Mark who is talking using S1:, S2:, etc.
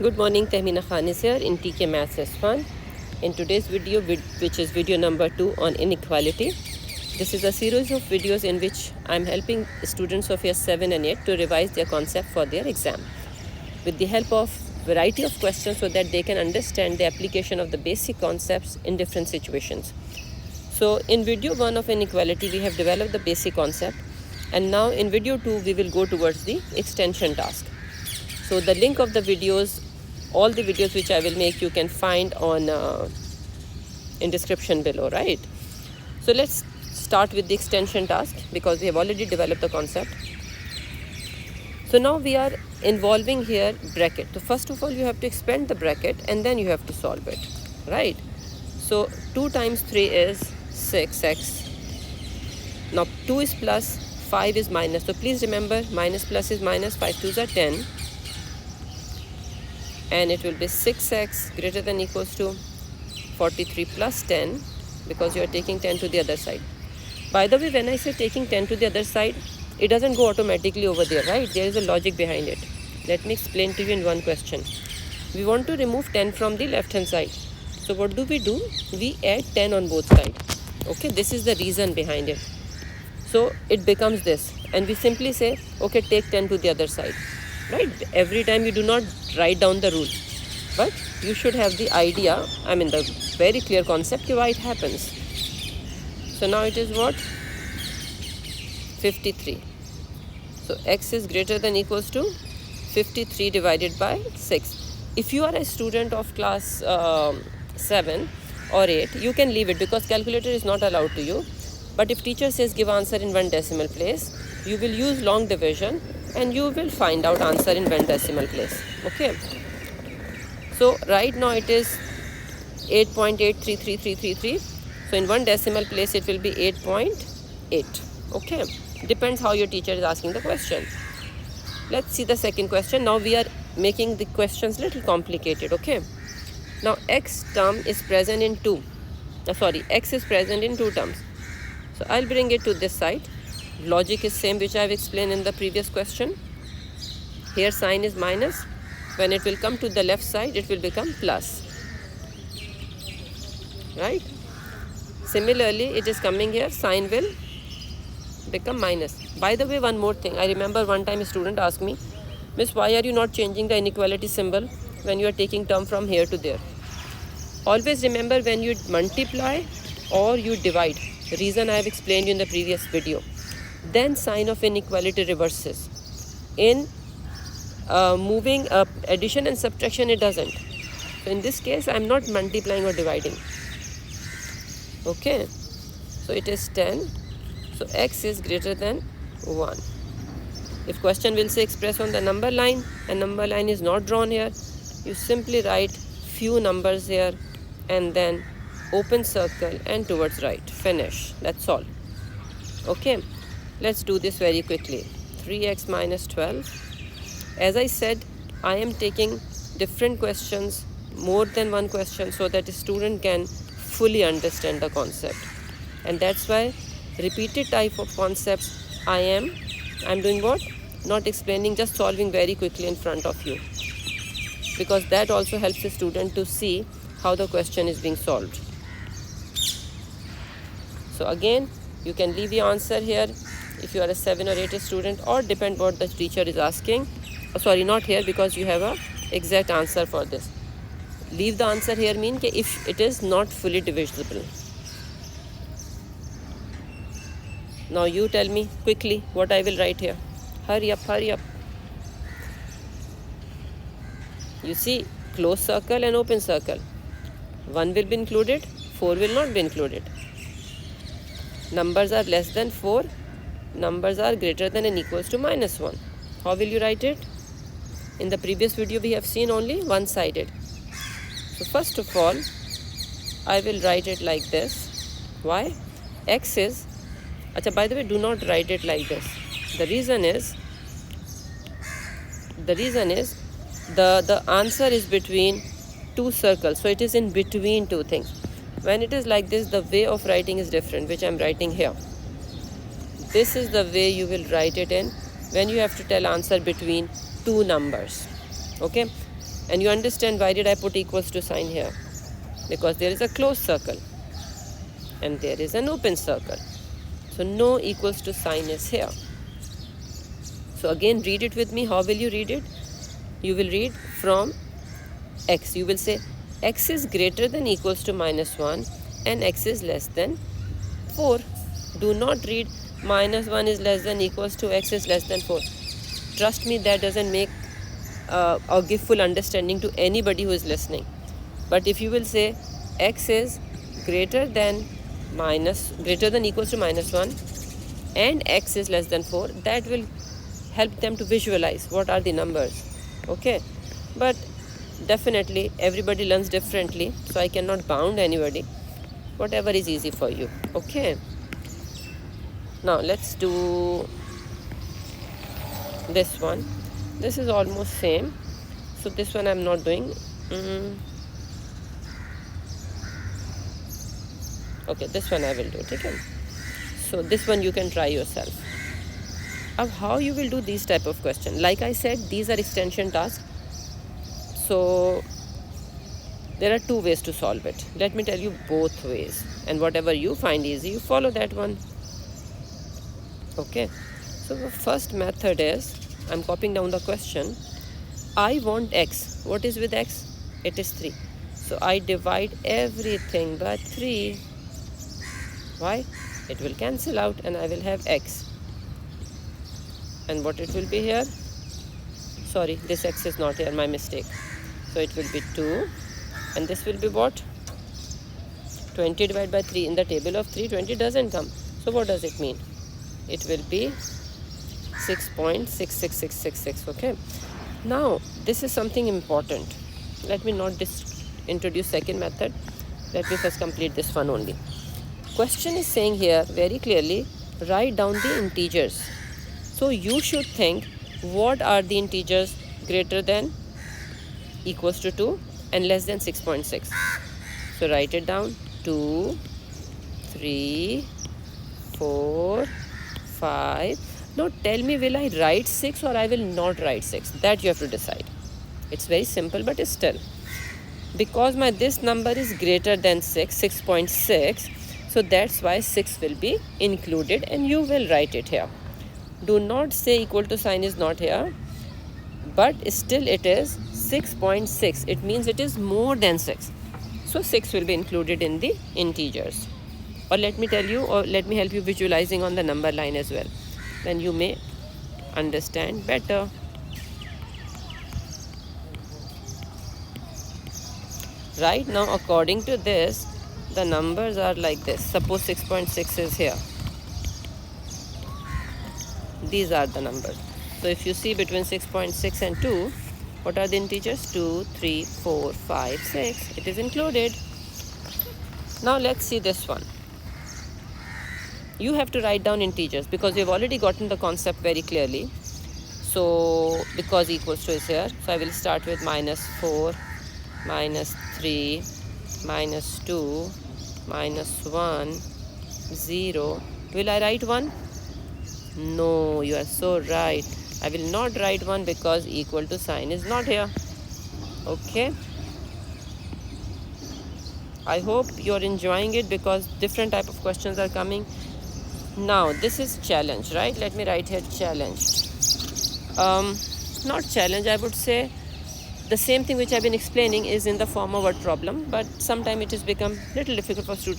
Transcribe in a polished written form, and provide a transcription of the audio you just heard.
S1: Good morning, Tehmina Khan is here in TKMaths Yr7. In today's video, which is video number 2 on inequality, this is a series of videos in which I'm helping students of year 7 and 8 to revise their concept for their exam with the help of variety of questions so that they can understand the application of the basic concepts in different situations. So in video 1 of inequality, we have developed the basic concept, and now in video 2, we will go towards the extension task. So the link of the videos, all the videos which I will make, you can find on in description below, right? So let's start with the extension task because we have already developed the concept. So now we are involving here bracket. So first of all, you have to expand the bracket and then you have to solve it, right? So 2 times 3 is 6x. Now 2 is plus, 5 is minus. So please remember, minus plus is minus, 5 2s are 10. And it will be 6x greater than equals to 43 plus 10 because you are taking 10 to the other side. By the way, when I say taking 10 to the other side, it doesn't go automatically over there, right? There is a logic behind it. Let me explain to you in one question. We want to remove 10 from the left hand side. So what do? We add 10 on both sides. Okay, this is the reason behind it. So it becomes this, and we simply say, okay, take 10 to the other side. Right? Every time you do not write down the rule, but you should have the idea, the very clear concept why it happens. So now it is what? 53. So x is greater than equals to 53 divided by 6. If you are a student of class 7 or 8, you can leave it because calculator is not allowed to you. But if teacher says give answer in 1 decimal place, you will use long division and you will find out answer in 1 decimal place. Okay. So right now it is 8.833333. So in 1 decimal place it will be 8.8. Okay. Depends how your teacher is asking the question. Let's see the second question. Now we are making the questions little complicated. Okay. Now x term is present in x is present in 2 terms. So I'll bring it to this side. Logic is same which I have explained in the previous question. Here sign is minus. When it will come to the left side, it will become plus. Right? Similarly, it is coming here, sign will become minus. By the way, one more thing. I remember one time a student asked me, Miss, why are you not changing the inequality symbol when you are taking term from here to there? Always remember when you multiply or you divide. Reason I have explained you in the previous video. Then sign of inequality reverses. In moving up addition and subtraction, it doesn't. So in this case, I am not multiplying or dividing. Okay. So it is 10. So x is greater than 1. If question will say express on the number line and number line is not drawn here, you simply write few numbers here and then open circle and towards right. Finish. That's all. Okay. Let's do this very quickly. 3x minus 12. As I said, I am taking different questions, more than one question, so that a student can fully understand the concept. And that's why repeated type of concepts I'm doing what? Not explaining, just solving very quickly in front of you. Because that also helps the student to see how the question is being solved. So again, you can leave the answer here if you are a 7 or 8 student, or depend what the teacher is asking. Sorry, not here because you have a exact answer for this. Leave the answer here mean that if it is not fully divisible. Now you tell me quickly what I will write here. Hurry up, hurry up. You see, close circle and open circle. 1 will be included, 4 will not be included. Numbers are less than 4. Numbers are greater than and equals to minus 1. How will you write it? In the previous video, we have seen only one-sided. So first of all, I will write it like this. Why? X is... by the way, do not write it like this. The reason is the answer is between 2 circles. So it is in between 2 things. When it is like this, the way of writing is different, which I am writing here. This is the way you will write it in when you have to tell answer between 2 numbers. Okay. And you understand why did I put equals to sign here? Because there is a closed circle and there is an open circle. So no equals to sign is here. So again, read it with me. How will you read it? You will read from x. You will say x is greater than equals to -1 and x is less than 4. Do not read -1 is less than equals to x is less than 4. Trust me, that doesn't make or give full understanding to anybody who is listening. But if you will say x is greater than equals to -1 and x is less than 4, that will help them to visualize what are the numbers. Okay, but definitely everybody learns differently, so I cannot bound anybody. Whatever is easy for you. Okay, now let's do this one. This is almost same, so this one I'm not doing. Okay, this one I will do. Okay, so this one you can try yourself. Now how you will do these type of question? Like I said, these are extension tasks, so there are 2 ways to solve it. Let me tell you both ways, and whatever you find easy, you follow that one. Okay, so the first method is, I'm copying down the question. I want x. What is with x? It is 3. So I divide everything by 3. Why? It will cancel out and I will have x. And what it will be here? Sorry, this x is not here, my mistake. So it will be 2. And this will be what? 20 divided by 3. In the table of 3, 20 doesn't come. So what does it mean? It will be 6.66666. Okay. Now, this is something important. Let me not introduce second method. Let me first complete this one only. Question is saying here very clearly, write down the integers. So you should think, what are the integers greater than equals to 2 and less than 6.6? So write it down. 2, 3, 4, 5. Now tell me, will I write 6 or I will not write 6? That you have to decide. It's very simple, but still. Because this number is greater than 6.6, so that's why 6 will be included and you will write it here. Do not say equal to sign is not here, but still it is 6.6. It means it is more than 6. So 6 will be included in the integers. Or let me tell you, or let me help you visualizing on the number line as well. Then you may understand better. Right now, according to this, the numbers are like this. Suppose 6.6 is here. These are the numbers. So if you see between 6.6 and 2, what are the integers? 2, 3, 4, 5, 6. It is included. Now let's see this one. You have to write down integers because you've already gotten the concept very clearly. So because equals to is here, so I will start with -4, -3, -2, -1, 0. Will I write 1? No, you are so right. I will not write 1 because equal to sign is not here. Okay. I hope you're enjoying it because different type of questions are coming. Now this is challenge, right? Let me write here challenge. Not challenge, I would say the same thing which I've been explaining is in the form of word problem, but sometimes it has become little difficult for students.